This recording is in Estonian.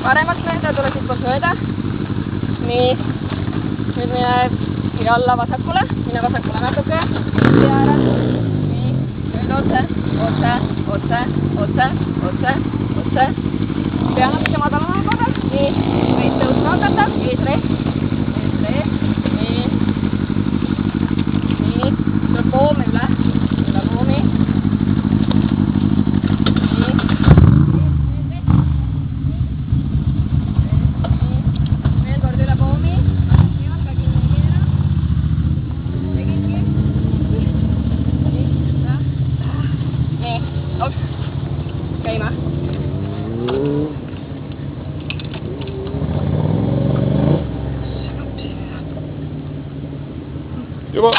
paremalt mööda, tule siitpoolt mööda. Nii, nüüd mine alla vasakule, mine vasakule natuke, ääred. Nii, nüüd otse. Pea natuke madalama kohe, nii, veits tõusma hakata, eesrees, nii, tuleb poomi üle poomi. Veel kord üle poomi. Jalga kinni keera. Tegidki. Nii, ops. Käima. Juba.